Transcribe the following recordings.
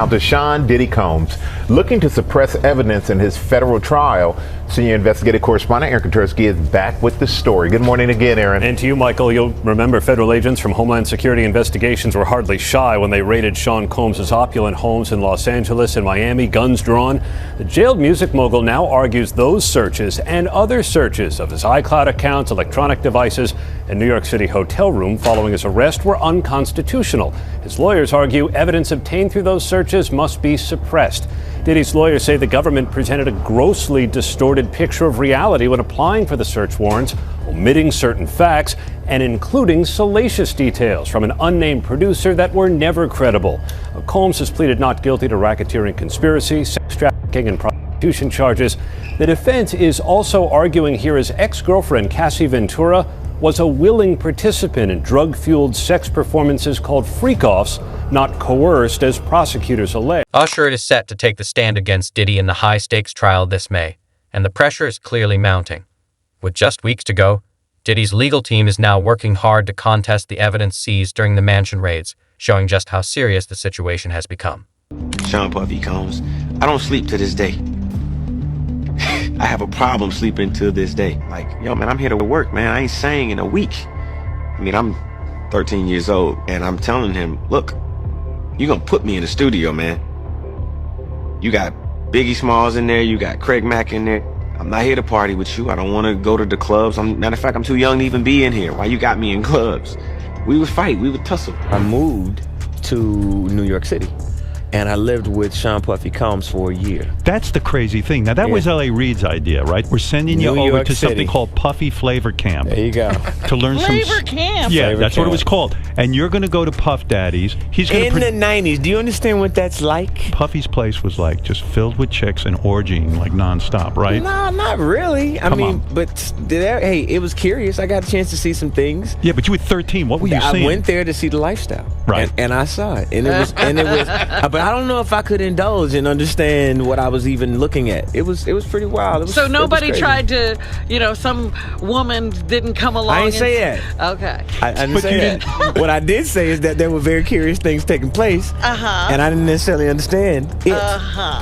Now, Deshaun Diddy Combs, looking to suppress evidence in his federal trial. Senior investigative correspondent Aaron Katersky is back with the story. Good morning again, Aaron. And to you, Michael. You'll remember federal agents from Homeland Security investigations were hardly shy when they raided Sean Combs' opulent homes in Los Angeles and Miami, guns drawn. The jailed music mogul now argues those searches and other searches of his iCloud accounts, electronic devices, and New York City hotel room following his arrest were unconstitutional. His lawyers argue evidence obtained through those searches must be suppressed. Diddy's lawyers say the government presented a grossly distorted picture of reality when applying for the search warrants, omitting certain facts and including salacious details from an unnamed producer that were never credible. Combs has pleaded not guilty to racketeering conspiracy, sex trafficking, and prostitution charges. The defense is also arguing here his ex-girlfriend, Cassie Ventura, was a willing participant in drug-fueled sex performances called freak-offs, not coerced as prosecutors allege. Usher is set to take the stand against Diddy in the high-stakes trial this May, and the pressure is clearly mounting. With just weeks to go, Diddy's legal team is now working hard to contest the evidence seized during the mansion raids, showing just how serious the situation has become. Sean Puffy Combs, I don't sleep to this day. I have a problem sleeping to this day. Like, yo, man, I'm here to work, man. I ain't sang in a week. I mean, I'm 13 years old, and I'm telling him, look, you're gonna put me in the studio, man. You got Biggie Smalls in there, you got Craig Mack in there. I'm not here to party with you. I don't want to go to the clubs. Matter of fact, I'm too young to even be in here. Why you got me in clubs? We would fight, we would tussle. I moved to New York City, and I lived with Sean Puffy Combs for a year. That's the crazy thing. Now, that was L.A. Reid's idea, right? We're sending you over to something called Puffy Flavor Camp. There you go. To learn Flavor Camp? Yeah, Flavor that's what it Camp. was called. And you're going to go to Puff Daddy's. He's going In the 90s, do you understand what that's like? Puffy's place was like just filled with chicks and orgying like nonstop, right? No, not really. I mean, but hey, it was curious. I got a chance to see some things. Yeah, but you were 13. What were you seeing? I went there to see the lifestyle, right? And I saw it, and it was, but I don't know if I could indulge and understand what I was even looking at. It was pretty wild. So nobody tried to, some woman didn't come along. I didn't say that. Okay. I didn't say that. What I did say is that there were very curious things taking place, and I didn't necessarily understand it.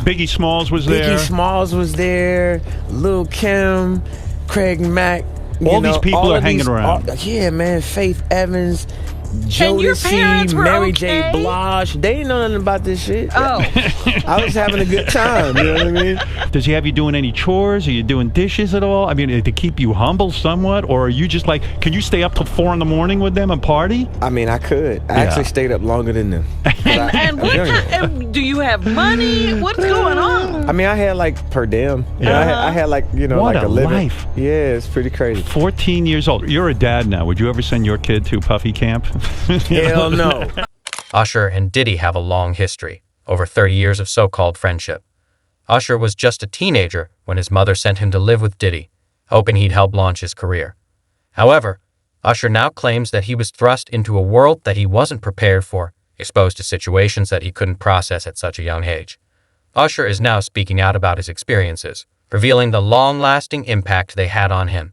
Biggie Smalls was there. Biggie Smalls was there. Lil' Kim, Craig Mack. All these people are hanging around. Yeah, man. Faith Evans. And your parents Jodeci, were Mary okay? J. Blige. They ain't know nothing about this shit. Oh. I was having a good time, you know what I mean? Does he have you doing any chores? Are you doing dishes at all? I mean, to keep you humble somewhat? Or are you just like, can you stay up till 4 a.m. with them and party? I mean, I could. I actually stayed up longer than them. And do you have money? What's going on? I mean, I had like per diem. I had like, What like a a living. life. Yeah, it's pretty crazy. 14 years old. You're a dad now. Would you ever send your kid to Puffy Camp? Hell no. Usher and Diddy have a long history, over 30 years of so-called friendship. Usher was just a teenager when his mother sent him to live with Diddy, hoping he'd help launch his career. However, Usher now claims that he was thrust into a world that he wasn't prepared for, exposed to situations that he couldn't process at such a young age. Usher is now speaking out about his experiences, revealing the long-lasting impact they had on him.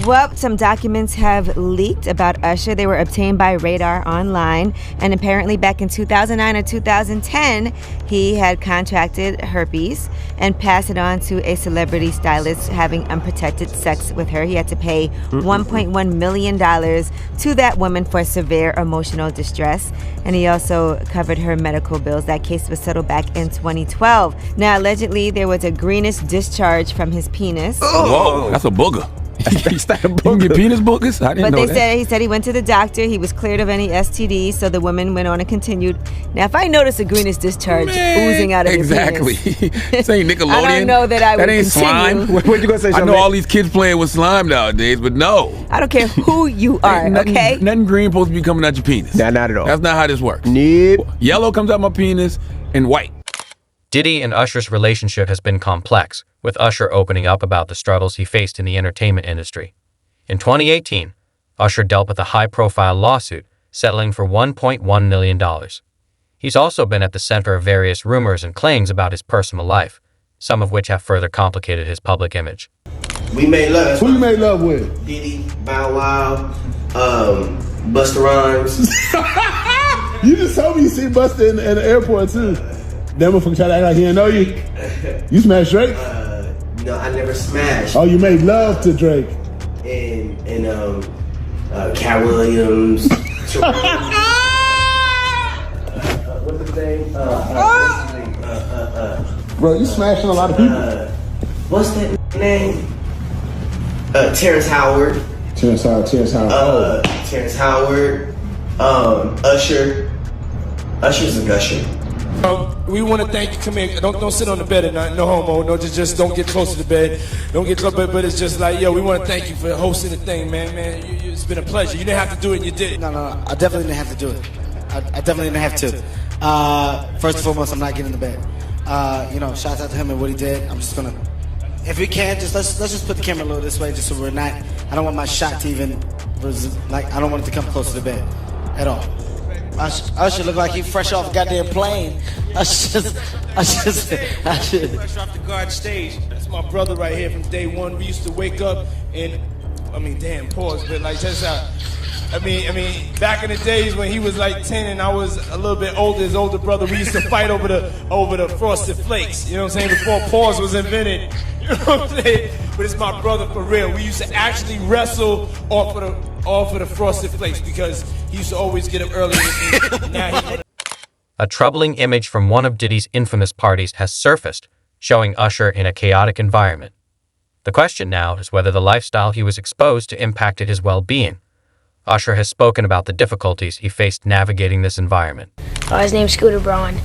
Well, some documents have leaked about Usher. They were obtained by Radar Online, and apparently back in 2009 or 2010, he had contracted herpes and passed it on to a celebrity stylist having unprotected sex with her. He had to pay $1.1 million to that woman for severe emotional distress, and he also covered her medical bills. That case was settled back in 2012. Now, allegedly, there was a greenish discharge from his penis. Whoa, that's a booger. You can get penis boogers? I didn't know that. He said he went to the doctor. He was cleared of any STDs, so the woman went on and continued. Now, if I notice a greenish discharge oozing out of your penis. This ain't Nickelodeon. I don't know that I would That ain't continue. slime. What you gonna say? I know all these kids playing with slime nowadays, but no. I don't care who you are, okay? Nothing green supposed to be coming out your penis. Nah, not at all. That's not how this works. Nope. Yellow comes out my penis and white. Diddy and Usher's relationship has been complex, with Usher opening up about the struggles he faced in the entertainment industry. In 2018, Usher dealt with a high-profile lawsuit, settling for $1.1 million. He's also been at the center of various rumors and claims about his personal life, some of which have further complicated his public image. We made love. Who you made love with? Diddy, Bow Wow, Busta Rhymes. You just told me you see Busta in the airport too. That motherfucker tried to act like he didn't know you. You smashed Drake? No, I never smashed. Oh, you made love to Drake. And Cat Williams. What's his name? Bro, you smashing a lot of people. What's that name? Terrence Howard. Terrence Howard. Terrence Howard. Usher. Usher's a gusher. We want to thank you. Come here. Don't sit on the bed at night. No homo. No, just don't get close to the bed. Don't get close. But it's just like, yo, we want to thank you for hosting the thing, man. It's been a pleasure. You didn't have to do it, and you did it. No. I definitely didn't have to do it. I definitely didn't have to. First and foremost, I'm not getting in the bed. Shout out to him and what he did. I'm just gonna, if we can, let's just put the camera a little this way, just so we're not. I don't want my shot to even, I don't want it to come close to the bed, at all. Usher look like he fresh off a goddamn plane. Fresh off the guard stage. That's my brother right here from day one. We used to wake up and, pause, but like that's how. Back in the days when he was like 10 and I was a little bit older, his older brother, we used to fight over the Frosted Flakes. You know what I'm saying? Before pause was invented. You know what I'm saying? But it's my brother for real. We used to actually wrestle off of the Frosted Flakes because he used to always get up early. A troubling image from one of Diddy's infamous parties has surfaced, showing Usher in a chaotic environment. The question now is whether the lifestyle he was exposed to impacted his well-being. Usher has spoken about the difficulties he faced navigating this environment. His name's Scooter Braun.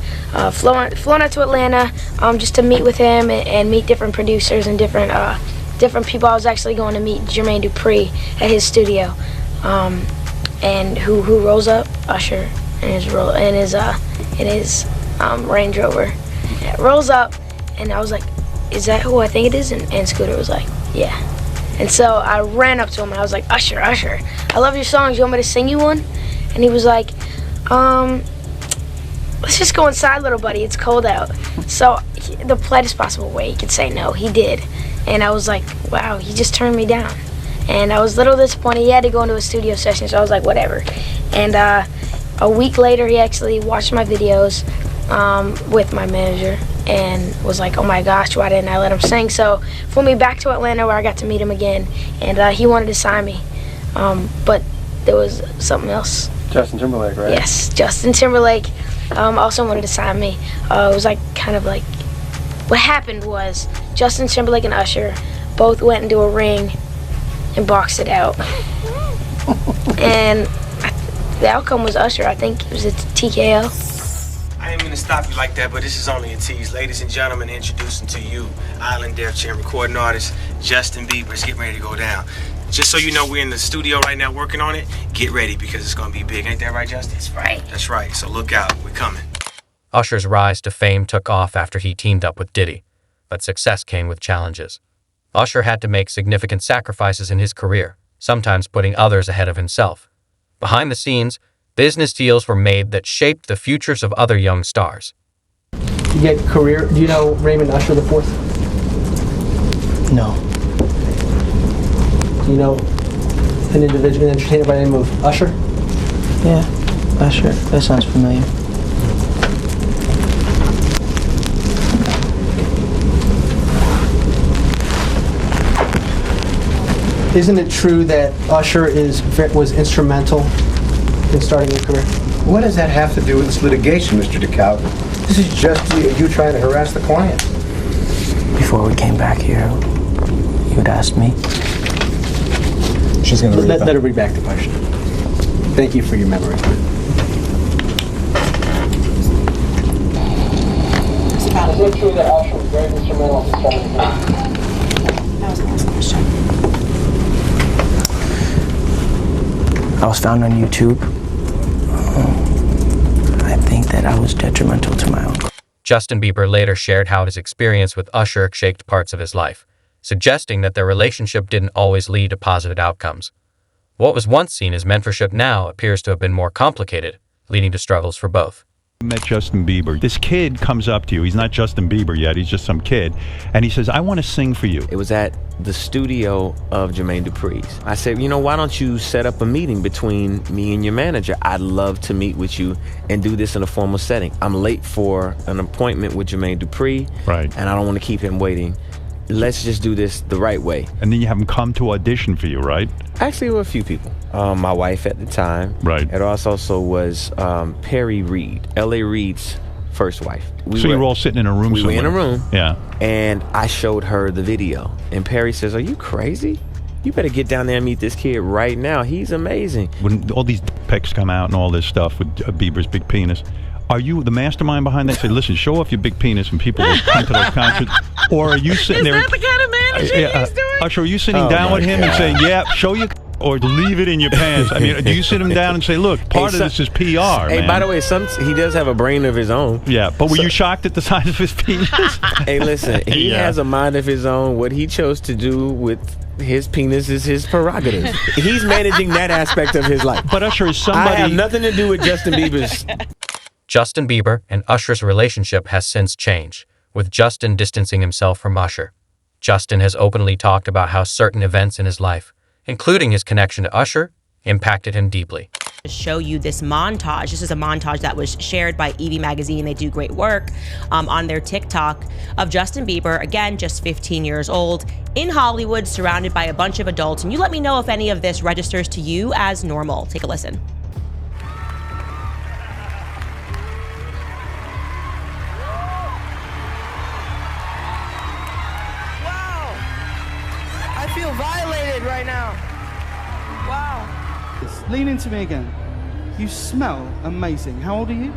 Flown out to Atlanta just to meet with him and meet different producers and different people. I was actually going to meet Jermaine Dupri at his studio. And who rolls up? Usher in his Range Rover. Yeah, rolls up, and I was like, "Is that who I think it is?" And Scooter was like, "Yeah." And so I ran up to him and I was like, Usher, I love your songs. You want me to sing you one? And he was like, let's just go inside, little buddy. It's cold out. So the politest possible way he could say no, he did. And I was like, wow, he just turned me down. And I was a little disappointed. He had to go into a studio session, so I was like, whatever. And a week later, he actually watched my videos with my manager and was like, oh my gosh, why didn't I let him sing? So flew me back to Atlanta where I got to meet him again, and he wanted to sign me. But there was something else. Justin Timberlake, right? Yes, Justin Timberlake also wanted to sign me. It was what happened was Justin Timberlake and Usher both went into a ring and boxed it out. And the outcome was Usher. I think it was a TKO. I ain't gonna stop you like that, but this is only a tease. Ladies and gentlemen, introducing to you Island Def Jam recording artist Justin Bieber. It's getting ready to go down. Just so you know, we're in the studio right now working on it. Get ready because it's gonna be big. Ain't that right, Justin? That's right. That's right. So look out. We're coming. Usher's rise to fame took off after he teamed up with Diddy, but success came with challenges. Usher had to make significant sacrifices in his career, sometimes putting others ahead of himself. Behind the scenes, business deals were made that shaped the futures of other young stars. You get career. Do you know Raymond Usher the Fourth? No. Do you know an individual, an entertainer by the name of Usher? Yeah, Usher. That sounds familiar. Isn't it true that Usher was instrumental in starting your career? What does that have to do with this litigation, Mr. DeKalb? This is just you trying to harass the client. Before we came back here, you had asked me. She's going to let her read back the question. Thank you for your memory. Is it true that Usher was very instrumental in starting your career? That was the last question. I was found on YouTube. I think that I was detrimental to my own. Justin Bieber later shared how his experience with Usher shaped parts of his life, suggesting that their relationship didn't always lead to positive outcomes. What was once seen as mentorship now appears to have been more complicated, leading to struggles for both. Met Justin Bieber. This kid comes up to you. He's not Justin Bieber yet. He's just some kid. And he says, I want to sing for you. It was at the studio of Jermaine Dupri's. I said, why don't you set up a meeting between me and your manager? I'd love to meet with you and do this in a formal setting. I'm late for an appointment with Jermaine Dupri. Right. And I don't want to keep him waiting. Let's just do this the right way. And then you have him come to audition for you, right? Actually, there were a few people. My wife at the time. Right. It also was Perry Reed, L.A. Reid's first wife. You were all sitting in a room We somewhere. were in a room. Yeah. And I showed her the video. And Perry says, are you crazy? You better get down there and meet this kid right now. He's amazing. When all these pics come out and all this stuff with Bieber's big penis, are you the mastermind behind that? Say, listen, show off your big penis and people will come to those concerts. Or are you sitting there? Is that the kind of managing he's doing? Usher, are you sitting down with him and saying, yeah, show your or leave it in your pants? I mean, do you sit him down and say, look, part of this is PR, Hey, man. by the way, he does have a brain of his own. Yeah, but were you shocked at the size of his penis? Hey, listen, he has a mind of his own. What he chose to do with his penis is his prerogative. He's managing that aspect of his life. But Usher is somebody... I have nothing to do with Justin Bieber's... Justin Bieber and Usher's relationship has since changed, with Justin distancing himself from Usher. Justin has openly talked about how certain events in his life, including his connection to Usher, impacted him deeply. Show you this montage. This is a montage that was shared by Evie Magazine. They do great work on their TikTok of Justin Bieber, again, just 15 years old, in Hollywood, surrounded by a bunch of adults. And you let me know if any of this registers to you as normal. Take a listen. I feel violated right now. Wow. Lean into me again. You smell amazing. How old are you?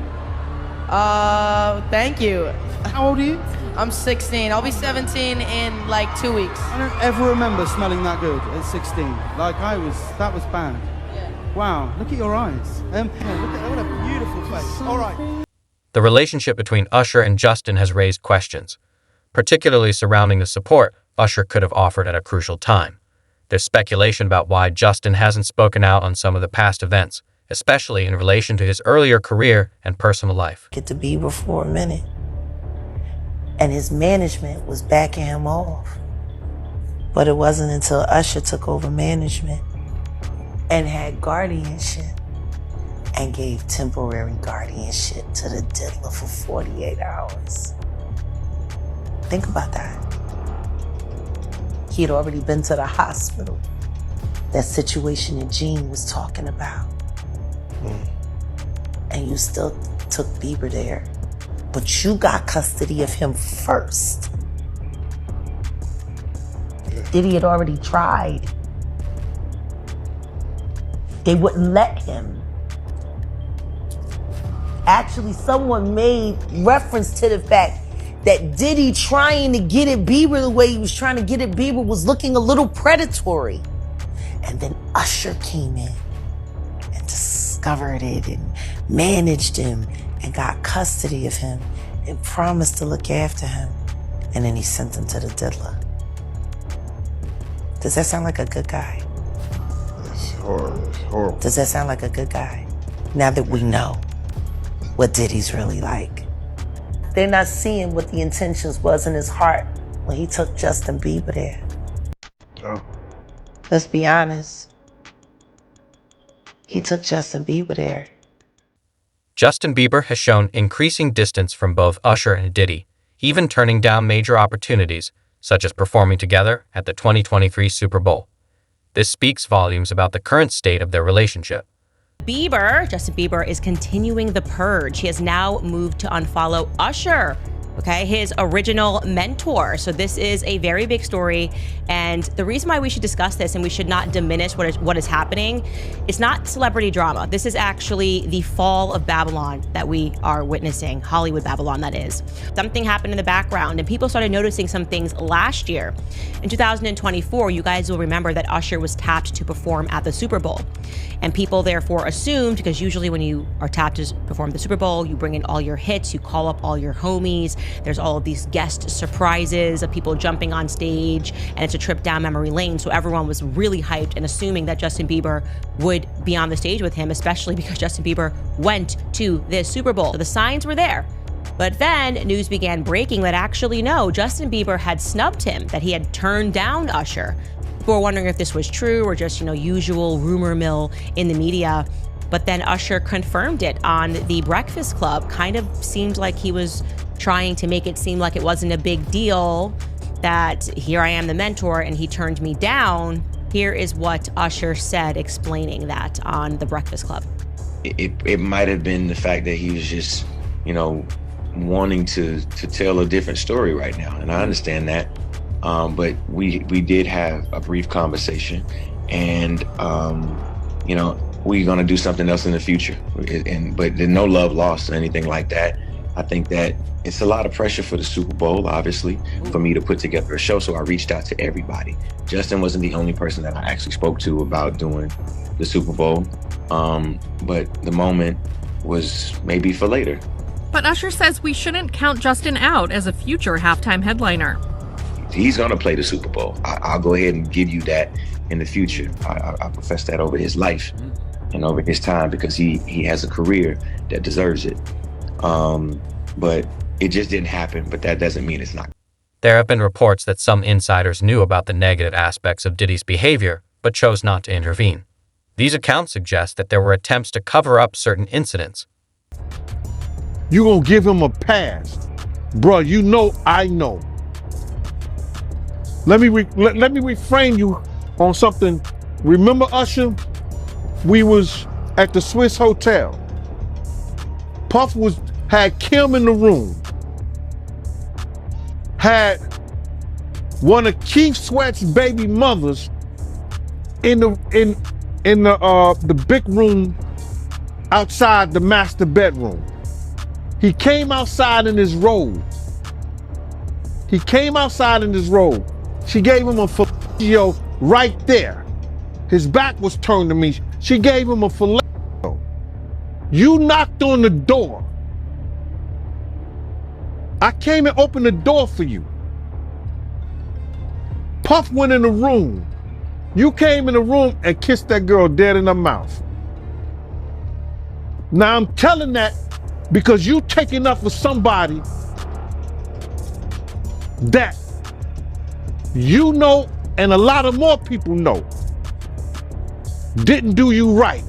Thank you. How old are you? I'm 16. I'll be 17 in like 2 weeks. I don't ever remember smelling that good at 16. Like that was bad. Yeah. Wow, look at your eyes. Look at what a beautiful face. All right. The relationship between Usher and Justin has raised questions, particularly surrounding the support Usher could have offered at a crucial time. There's speculation about why Justin hasn't spoken out on some of the past events, especially in relation to his earlier career and personal life. Get to Bieber for a minute, and his management was backing him off. But it wasn't until Usher took over management and had guardianship and gave temporary guardianship to the diddler for 48 hours. Think about that. He had already been to the hospital. That situation that Gene was talking about. And you still took Bieber there. But you got custody of him first. Diddy had already tried. They wouldn't let him. Actually, someone made reference to the fact that Diddy trying to get at Bieber the way he was trying to get at Bieber was looking a little predatory. And then Usher came in and discovered it and managed him and got custody of him and promised to look after him. And then he sent him to the diddler. Does that sound like a good guy? It's horrible. Does that sound like a good guy? Now that we know what Diddy's really like. They're not seeing what the intentions was in his heart when he took Justin Bieber there. Oh. Let's be honest. He took Justin Bieber there. Justin Bieber has shown increasing distance from both Usher and Diddy, even turning down major opportunities, such as performing together at the 2023 Super Bowl. This speaks volumes about the current state of their relationship. Justin Bieber is continuing the purge. He has now moved to unfollow Usher, okay, his original mentor. So this is a very big story. And the reason why we should discuss this and we should not diminish what is happening, it's not celebrity drama. This is actually the fall of Babylon that we are witnessing, Hollywood Babylon, that is. Something happened in the background and people started noticing some things last year. In 2024, you guys will remember that Usher was tapped to perform at the Super Bowl. And people therefore assumed, because usually when you are tapped to perform the Super Bowl, you bring in all your hits, you call up all your homies, There's all of these guest surprises of people jumping on stage, and it's a trip down memory lane. So everyone was really hyped and assuming that Justin Bieber would be on the stage with him, especially because Justin Bieber went to this Super Bowl. So the signs were there. But then news began breaking that actually no, Justin Bieber had snubbed him, that he had turned down Usher. People were wondering if this was true or just, usual rumor mill in the media. But then Usher confirmed it on The Breakfast Club. Kind of seemed like he was trying to make it seem like it wasn't a big deal, that here I am the mentor and he turned me down. Here is what Usher said explaining that on The Breakfast Club. It might have been the fact that he was just, wanting to tell a different story right now. And I understand that. But we did have a brief conversation, and, we're going to do something else in the future. But there's no love lost or anything like that. I think that it's a lot of pressure for the Super Bowl, obviously, for me to put together a show. So I reached out to everybody. Justin wasn't the only person that I actually spoke to about doing the Super Bowl. But the moment was maybe for later. But Usher says we shouldn't count Justin out as a future halftime headliner. He's going to play the Super Bowl. I'll go ahead and give you that in the future. I profess that over his life and over his time, because he has a career that deserves it. But it just didn't happen, but that doesn't mean it's not. There have been reports that some insiders knew about the negative aspects of Diddy's behavior, but chose not to intervene. These accounts suggest that there were attempts to cover up certain incidents. You gonna give him a pass. Bruh, I know. Let me reframe you on something. Remember Usher? We was at the Swiss Hotel. Puff had Kim in the room. Had one of Keith Sweat's baby mothers in the big room outside the master bedroom. He came outside in his robe. She gave him a fellatio right there. His back was turned to me. She gave him a fellatio. You knocked on the door. I came and opened the door for you. Puff went in the room. You came in the room and kissed that girl dead in her mouth. Now I'm telling that because you taking up for somebody that you know and a lot of more people know didn't do you right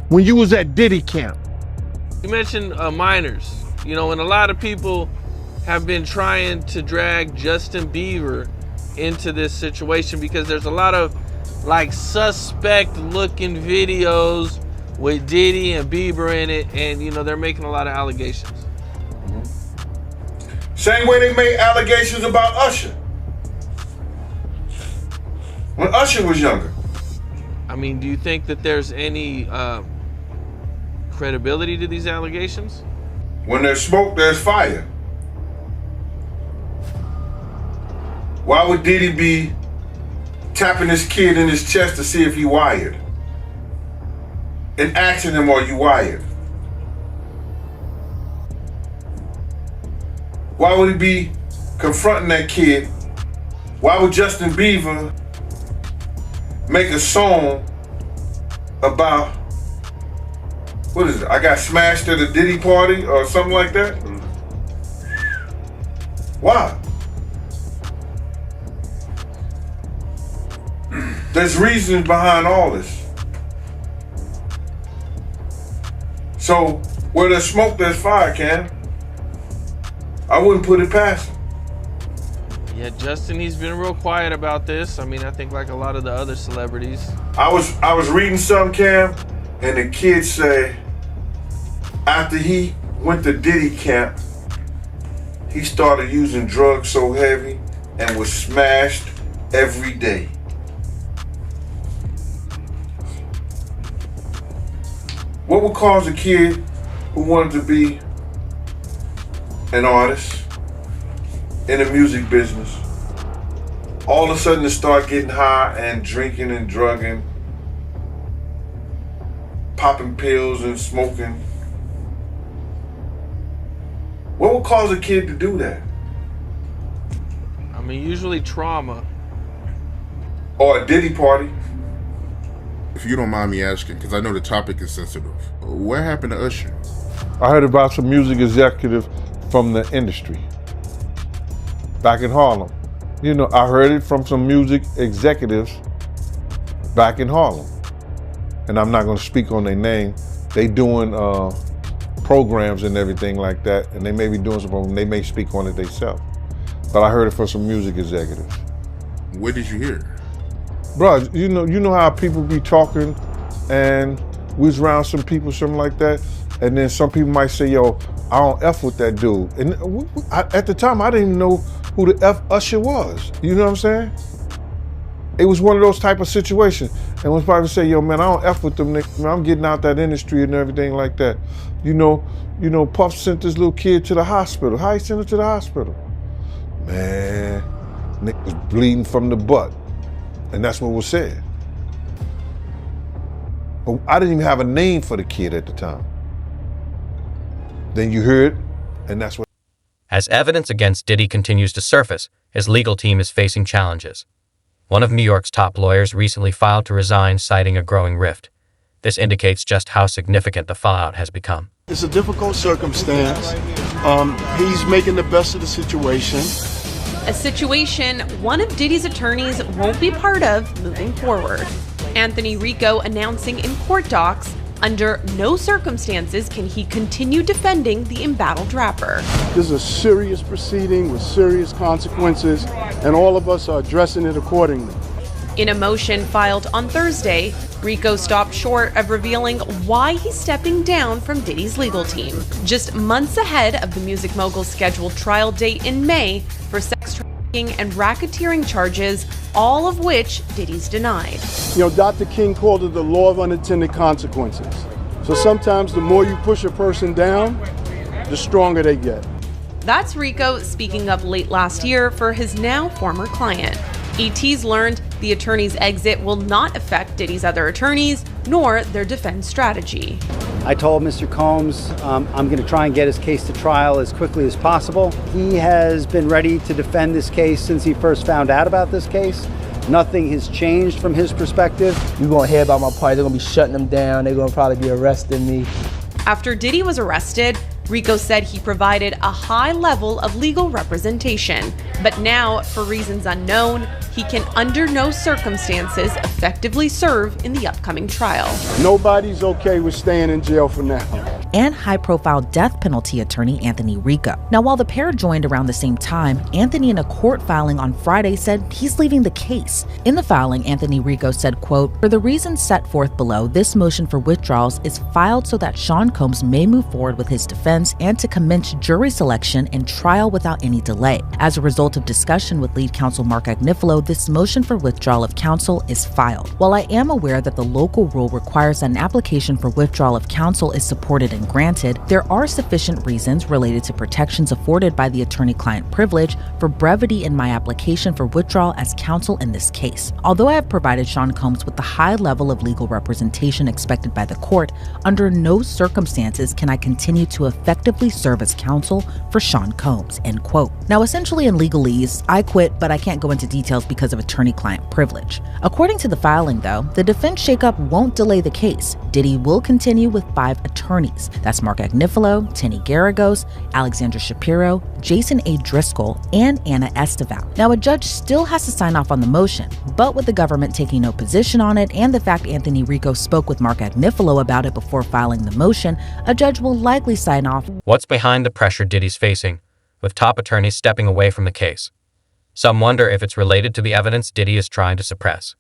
when you was at Diddy camp. You mentioned minors, and a lot of people have been trying to drag Justin Bieber into this situation because there's a lot of suspect looking videos with Diddy and Bieber in it, and they're making a lot of allegations. Same way they made allegations about Usher when Usher was younger. I mean, do you think that there's any credibility to these allegations? When there's smoke, there's fire. Why would Diddy be tapping his kid in his chest to see if he wired? And asking him, are you wired? Why would he be confronting that kid? Why would Justin Bieber make a song about, what is it? I got smashed at a Diddy party or something like that? Why? There's reasons behind all this. So where there's smoke, there's fire, Cam. I wouldn't put it past him. Yeah, Justin, he's been real quiet about this. I mean, I think like a lot of the other celebrities. I was reading some, Cam, and the kids say after he went to Diddy camp, he started using drugs so heavy and was smashed every day. What would cause a kid who wanted to be an artist in the music business all of a sudden to start getting high and drinking and drugging, popping pills and smoking? What would cause a kid to do that? I mean, usually trauma. Or a Diddy party? If you don't mind me asking, because I know the topic is sensitive, what happened to Usher? I heard about some music executive from the industry back in Harlem. You know, I heard it from some music executives back in Harlem. And I'm not gonna speak on their name. They doing programs and everything like that, and they may be doing some programs, they may speak on it themselves. But I heard it from some music executives. Where did you hear it? Bro, you know how people be talking and we was around some people, something like that, and then some people might say, yo, I don't F with that dude. And at the time, I didn't even know who the F Usher was. You know what I'm saying? It was one of those type of situations. And when people say, yo, man, I don't F with them, man, I'm getting out that industry and everything like that. You know, Puff sent this little kid to the hospital. How he sent him to the hospital? Man, Nick was bleeding from the butt. And that's what was said. But I didn't even have a name for the kid at the time. Then you hear it, and that's what. As evidence against Diddy continues to surface, his legal team is facing challenges. One of New York's top lawyers recently filed to resign, citing a growing rift. This indicates just how significant the fallout has become. It's a difficult circumstance. He's making the best of the situation. A situation one of Diddy's attorneys won't be part of moving forward. Anthony Rico announcing in court docs, under no circumstances can he continue defending the embattled rapper. This is a serious proceeding with serious consequences, and all of us are addressing it accordingly. In a motion filed on Thursday, Rico stopped short of revealing why he's stepping down from Diddy's legal team, just months ahead of the music mogul's scheduled trial date in May for sex trafficking and racketeering charges, all of which Diddy's denied. You know, Dr. King called it the law of unintended consequences. So sometimes the more you push a person down, the stronger they get. That's Rico speaking up late last year for his now former client. ET's learned the attorney's exit will not affect Diddy's other attorneys, nor their defense strategy. I told Mr. Combs I'm going to try and get his case to trial as quickly as possible. He has been ready to defend this case since he first found out about this case. Nothing has changed from his perspective. You're going to hear about my party. They're going to be shutting them down. They're going to probably be arresting me. After Diddy was arrested, Rico said he provided a high level of legal representation. But now, for reasons unknown, he can under no circumstances effectively serve in the upcoming trial. Nobody's okay with staying in jail for now. And high-profile death penalty attorney Anthony Rico. Now, while the pair joined around the same time, Anthony in a court filing on Friday said he's leaving the case. In the filing, Anthony Rico said, quote, "For the reasons set forth below, this motion for withdrawals is filed so that Sean Combs may move forward with his defense and to commence jury selection and trial without any delay. As a result of discussion with lead counsel Mark Agnifilo, this motion for withdrawal of counsel is filed. While I am aware that the local rule requires that an application for withdrawal of counsel is supported and granted, there are sufficient reasons related to protections afforded by the attorney-client privilege for brevity in my application for withdrawal as counsel in this case. Although I have provided Sean Combs with the high level of legal representation expected by the court, under no circumstances can I continue to effectively serve as counsel for Sean Combs," end quote. Now, essentially in legalese, I quit, but I can't go into details because of attorney-client privilege. According to the filing, though, the defense shakeup won't delay the case. Diddy will continue with 5 attorneys. That's Mark Agnifilo, Tenny Garagos, Alexandra Shapiro, Jason A. Driscoll, and Anna Esteval. Now, a judge still has to sign off on the motion, but with the government taking no position on it and the fact Anthony Rico spoke with Mark Agnifilo about it before filing the motion, a judge will likely sign off. What's behind the pressure Diddy's facing, with top attorneys stepping away from the case? Some wonder if it's related to the evidence Diddy is trying to suppress.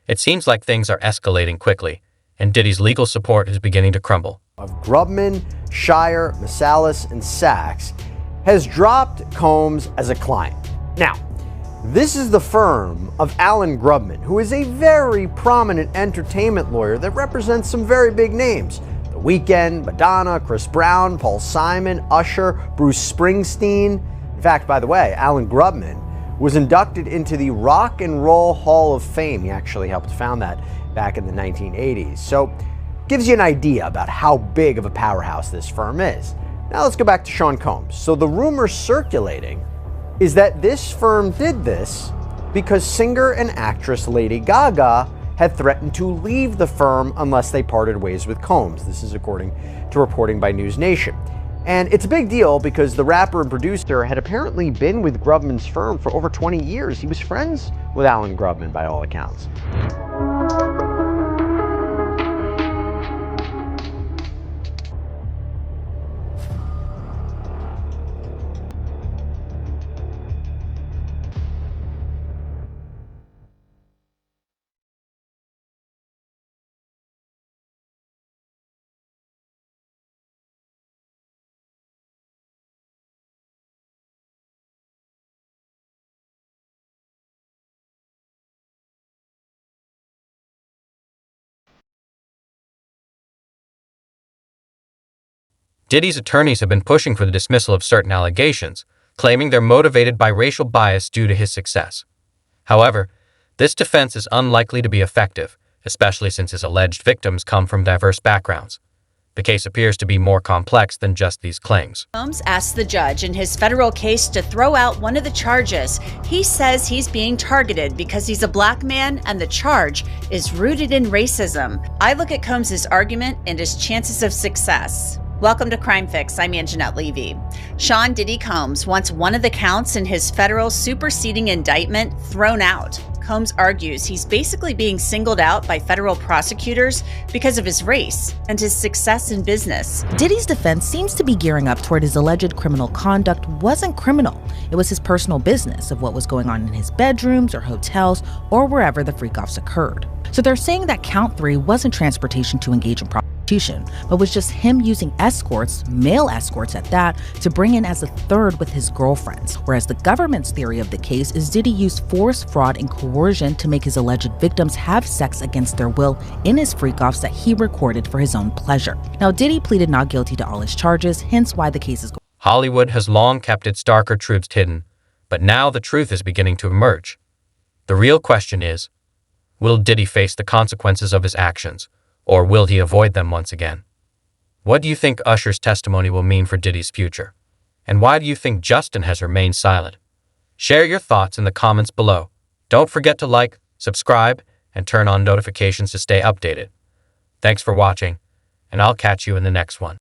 It seems like things are escalating quickly, and Diddy's legal support is beginning to crumble. Of Grubman, Shire, Masalis, and Sachs has dropped Combs as a client. Now, this is the firm of Alan Grubman, who is a very prominent entertainment lawyer that represents some very big names. The Weeknd, Madonna, Chris Brown, Paul Simon, Usher, Bruce Springsteen. In fact, by the way, Alan Grubman was inducted into the Rock and Roll Hall of Fame. He actually helped found that back in the 1980s. So, gives you an idea about how big of a powerhouse this firm is. Now let's go back to Sean Combs. So the rumor circulating is that this firm did this because singer and actress Lady Gaga had threatened to leave the firm unless they parted ways with Combs. This is according to reporting by News Nation. And it's a big deal because the rapper and producer had apparently been with Grubman's firm for over 20 years. He was friends with Alan Grubman by all accounts. Diddy's attorneys have been pushing for the dismissal of certain allegations, claiming they're motivated by racial bias due to his success. However, this defense is unlikely to be effective, especially since his alleged victims come from diverse backgrounds. The case appears to be more complex than just these claims. Combs asked the judge in his federal case to throw out one of the charges. He says he's being targeted because he's a black man and the charge is rooted in racism. I look at Combs' argument and his chances of success. Welcome to Crime Fix. I'm Anjanette Levy. Sean Diddy Combs wants one of the counts in his federal superseding indictment thrown out. Combs argues he's basically being singled out by federal prosecutors because of his race and his success in business. Diddy's defense seems to be gearing up toward his alleged criminal conduct wasn't criminal. It was his personal business of what was going on in his bedrooms or hotels or wherever the freak-offs occurred. So they're saying that count 3 wasn't transportation to engage in prostitution, but was just him using escorts, male escorts at that, to bring in as a third with his girlfriends. Whereas the government's theory of the case is Diddy used force, fraud, and coercion to make his alleged victims have sex against their will in his freak-offs that he recorded for his own pleasure. Now, Diddy pleaded not guilty to all his charges, hence why the case is going. Hollywood has long kept its darker truths hidden, but now the truth is beginning to emerge. The real question is, will Diddy face the consequences of his actions, or will he avoid them once again? What do you think Usher's testimony will mean for Diddy's future? And why do you think Justin has remained silent? Share your thoughts in the comments below. Don't forget to like, subscribe, and turn on notifications to stay updated. Thanks for watching, and I'll catch you in the next one.